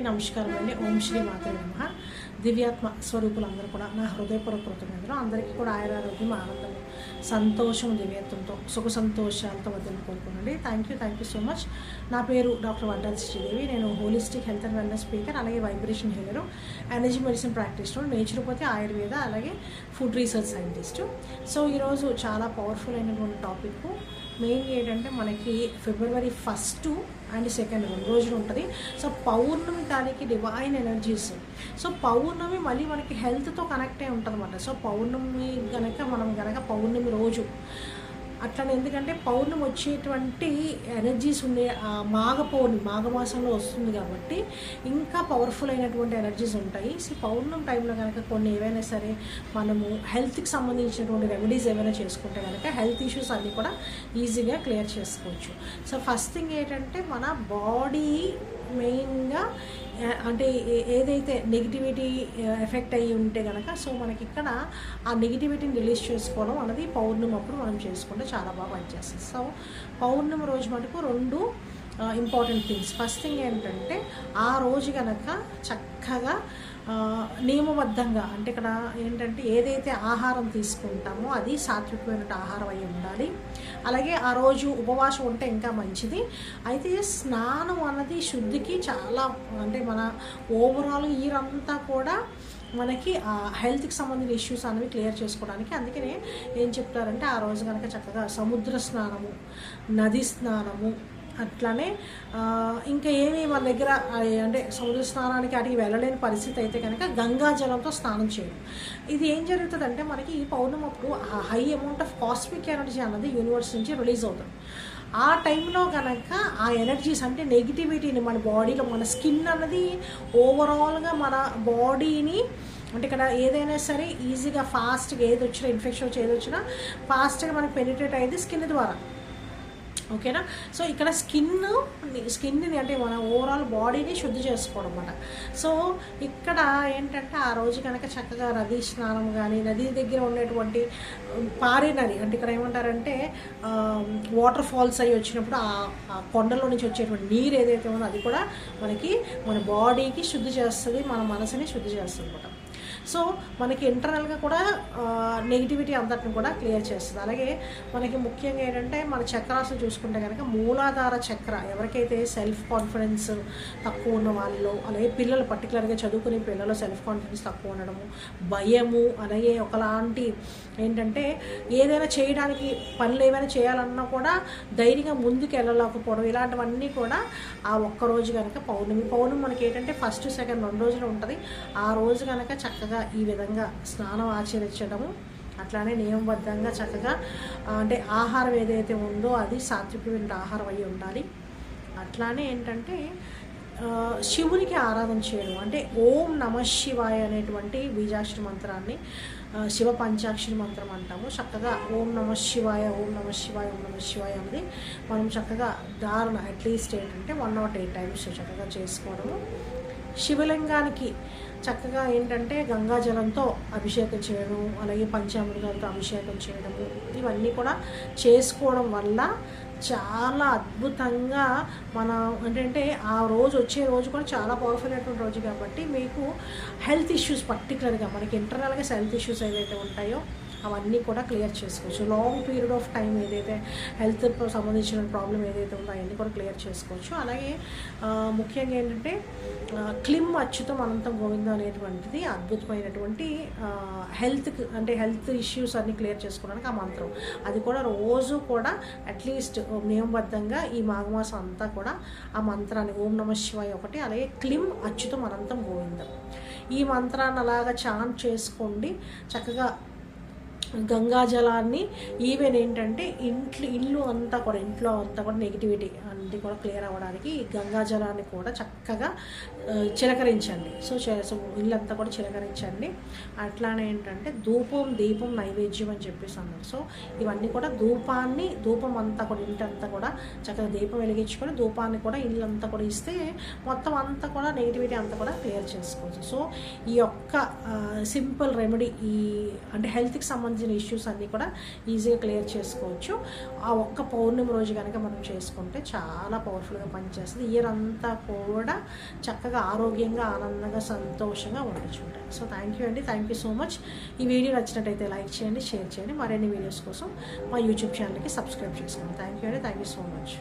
నమస్కారం అండి. ఓం శ్రీ మాత్రే నమః. దివ్యాత్మ స్వరూపులందరూ కూడా నా హృదయపూర్వక కృతజ్ఞతలు. అందరికీ కూడా ఆయురారోగ్యం, ఆనందం, సంతోషం, దివ్యత్వంతో సుఖ సంతోషాలతో వద్దని కోరుకున్నాండి. Thank you so much. నా పేరు డాక్టర్ వడ్డాది శ్రీదేవి. నేను holistic health and wellness speaker, అలాగే vibration healer, energy medicine practitioner, naturopathy, Ayurveda, అలాగే ఫుడ్ రీసెర్చ్ సైంటిస్టు. సో ఈరోజు చాలా పవర్ఫుల్ అయినటువంటి టాపిక్. మెయిన్ ఏంటంటే మనకి ఫిబ్రవరి 1 అండ్ 2 2 రోజులు ఉంటుంది. సో పౌర్ణమి దానికి డివైన్ ఎనర్జీస్. సో పౌర్ణమి మళ్ళీ మనకి హెల్త్తో కనెక్ట్ అయి ఉంటుంది అన్నమాట. సో పౌర్ణమి మనం పౌర్ణమి రోజు అట్లనే, ఎందుకంటే పౌర్ణమి వచ్చేటువంటి ఎనర్జీస్ ఉండే మాఘమాసంలో వస్తుంది కాబట్టి ఇంకా పవర్ఫుల్ అయినటువంటి ఎనర్జీస్ ఉంటాయి. సో పౌర్ణమి టైంలో కనుక కొన్ని ఏవైనా సరే మనము హెల్త్కి సంబంధించినటువంటి రెమెడీస్ ఏమైనా చేసుకుంటే కనుక హెల్త్ ఇష్యూస్ అన్నీ కూడా ఈజీగా క్లియర్ చేసుకోవచ్చు. సో ఫస్ట్ థింగ్ ఏంటంటే మన బాడీ మెయిన్గా అంటే ఏదైతే నెగిటివిటీ ఎఫెక్ట్ అయ్యి ఉంటే కనుక సో మనకి ఇక్కడ ఆ నెగిటివిటీని రిలీజ్ చేసుకోవడం అన్నది పౌర్ణమి అప్పుడు మనం చేసుకుంటే చాలా బాగా పనిచేస్తుంది. సో పౌర్ణమి రోజు మటుకు 2 ఇంపార్టెంట్ థింగ్స్. ఫస్ట్ థింగ్ ఏంటంటే ఆ రోజు కనుక చక్కగా నియమబద్ధంగా, అంటే ఇక్కడ ఏంటంటే ఏదైతే ఆహారం తీసుకుంటామో అది సాత్వికమైన ఆహారం అయి ఉండాలి. అలాగే ఆ రోజు ఉపవాసం ఉంటే ఇంకా మంచిది. అయితే స్నానం అన్నది శుద్ధికి చాలా, అంటే మన ఓవరాల్ ఇయర్ అంతా కూడా మనకి హెల్త్కి సంబంధించిన ఇష్యూస్ అనేవి క్లియర్ చేసుకోవడానికి. అందుకనే ఏం చెప్తారంటే ఆ రోజు కనుక చక్కగా సముద్ర స్నానము, నది స్నానము, అట్లానే ఇంకా ఏమి మన దగ్గర అంటే సముద్ర స్నానానికి అడిగి వెళ్ళలేని పరిస్థితి అయితే కనుక గంగాజలంతో స్నానం చేయడం. ఇది ఏం జరుగుతుందంటే మనకి ఈ పౌర్ణమి అప్పుడు high amount of cosmic energy అన్నది యూనివర్స్ నుంచి రిలీజ్ అవుతుంది. ఆ టైంలో కనుక ఆ ఎనర్జీస్, అంటే నెగిటివిటీని మన బాడీలో, మన స్కిన్ అన్నది ఓవరాల్గా మన బాడీని, అంటే ఇక్కడ ఏదైనా సరే ఈజీగా ఫాస్ట్గా ఏది వచ్చినా, ఇన్ఫెక్షన్ వచ్చి ఏది వచ్చినా ఫాస్ట్గా మనకి పెనిట్రేట్ అయ్యేది స్కిన్ ద్వారా. ఓకేనా? సో ఇక్కడ స్కిన్ని అంటే మన ఓవరాల్ బాడీని శుద్ధి చేసుకోవడం అన్నమాట. సో ఇక్కడ ఏంటంటే ఆ రోజు కనుక చక్కగా నదీ స్నానం కానీ, నది దగ్గర ఉండేటువంటి పారే నది, అంటే ఇక్కడ ఏమంటారంటే వాటర్ ఫాల్స్ అయ్యి వచ్చినప్పుడు ఆ కొండలో నుంచి వచ్చేటువంటి నీరు ఏదైతే ఉందో అది కూడా మనకి మన బాడీకి శుద్ధి చేస్తుంది, మన మనసుని శుద్ధి చేస్తుంది అన్నమాట. సో మనకి ఇంటర్నల్గా కూడా నెగిటివిటీ అంతటిని కూడా క్లియర్ చేస్తుంది. అలాగే మనకి ముఖ్యంగా ఏంటంటే మన చక్రాలు చూసుకుంటే కనుక మూలాధార చక్ర, ఎవరికైతే సెల్ఫ్ కాన్ఫిడెన్స్ తక్కువ ఉన్న వాళ్ళు, అలాగే పిల్లలు, పర్టికులర్గా చదువుకునే పిల్లలు సెల్ఫ్ కాన్ఫిడెన్స్ తక్కువ ఉండడము, భయము, అలాగే ఒకలాంటి ఏంటంటే ఏదైనా చేయడానికి పనులు ఏమైనా చేయాలన్నా కూడా ధైర్యంగా ముందుకు వెళ్ళలేకపోవడం, ఇలాంటివన్నీ కూడా ఆ ఒక్కరోజు కనుక పౌర్ణమి మనకి ఏంటంటే 1, 2 2 రోజులు ఉంటుంది. ఆ రోజు కనుక చక్కగా ఈ విధంగా స్నానం ఆచరించడము, అట్లానే నియమబద్ధంగా చక్కగా అంటే ఆహారం ఏదైతే ఉందో అది సాత్వికమైన ఆహారం అయి ఉండాలి. అట్లానే ఏంటంటే శివునికి ఆరాధన చేయడం, అంటే ఓం నమః శివాయ అనేటువంటి బీజాక్షరి మంత్రాన్ని శివ పంచాక్షరి మంత్రం అంటాము. చక్కగా ఓం నమః శివాయ, ఓం నమః శివాయ, ఓం నమః శివాయ అనేది మనం చక్కగా ధారణ అట్లీస్ట్ ఏంటంటే 108 టైమ్స్ చక్కగా చేసుకోవడము. శివలింగానికి చక్కగా ఏంటంటే గంగాజలంతో అభిషేకం చేయడం, అలాగే పంచామృతాలతో అభిషేకం చేయడము, ఇవన్నీ కూడా చేసుకోవడం వల్ల చాలా అద్భుతంగా మన ఏంటంటే ఆ రోజు వచ్చే రోజు కూడా చాలా పవర్ఫుల్ అయినటువంటి రోజు కాబట్టి మీకు హెల్త్ ఇష్యూస్, పర్టికులర్గా మనకి ఇంటర్నల్గా హెల్త్ ఇష్యూస్ ఏవైతే ఉంటాయో అవన్నీ కూడా క్లియర్ చేసుకోవచ్చు. లాంగ్ పీరియడ్ ఆఫ్ టైం ఏదైతే హెల్త్ సంబంధించిన ప్రాబ్లం ఏదైతే ఉందో అవన్నీ కూడా క్లియర్ చేసుకోవచ్చు. అలాగే ముఖ్యంగా ఏంటంటే క్లిమ్ అచ్యుతం అనంతం గోవిందం అనేటువంటిది అద్భుతమైనటువంటి హెల్త్కి, అంటే హెల్త్ ఇష్యూస్ అన్నీ క్లియర్ చేసుకోవడానికి ఆ మంత్రం, అది కూడా రోజు కూడా అట్లీస్ట్ నియమబద్ధంగా ఈ మాఘమాసం అంతా కూడా ఆ మంత్రాన్ని ఓం నమః శివాయ ఒకటి, అలాగే క్లిమ్ అచ్యుతం అనంతం గోవిందం, ఈ మంత్రాన్ని అలాగా చాంట్ చేసుకోండి. చక్కగా గంగాజలాన్ని ఈవెన్ ఏంటంటే ఇంట్లో అంతా కూడా నెగిటివిటీ అన్నీ కూడా క్లియర్ అవ్వడానికి గంగాజలాన్ని కూడా చక్కగా చిలకరించండి. సో ఇల్లంతా కూడా చిలకరించండి. అట్లానే ఏంటంటే ధూపం, దీపం, నైవేద్యం అని చెప్పేసి అన్నారు. సో ఇవన్నీ కూడా ధూపం అంతా కూడా ఇంటంతా కూడా చక్కగా దీపం వెలిగించుకొని ధూపాన్ని కూడా ఇల్లంతా కూడా ఇస్తే మొత్తం అంతా కూడా నెగిటివిటీ అంతా కూడా క్లియర్ చేసుకోవచ్చు. సో ఈ యొక్క సింపుల్ రెమెడీ, ఈ అంటే హెల్త్కి సంబంధించి సంబంధించిన ఇష్యూస్ అన్నీ కూడా ఈజీగా క్లియర్ చేసుకోవచ్చు. ఆ ఒక్క పౌర్ణమి రోజు కనుక మనం చేసుకుంటే చాలా పవర్ఫుల్గా పనిచేస్తుంది. ఇయర్ అంతా కూడా చక్కగా ఆరోగ్యంగా, ఆనందంగా, సంతోషంగా ఉండొచ్చు. సో థ్యాంక్ యూ అండి, థ్యాంక్ యూ సో మచ్. ఈ వీడియో నచ్చినట్టయితే లైక్ చేయండి, షేర్ చేయండి. మరిన్ని వీడియోస్ కోసం మా యూట్యూబ్ ఛానల్కి సబ్స్క్రైబ్ చేసుకోండి. థ్యాంక్ యూ అండి, థ్యాంక్ యూ సో మచ్.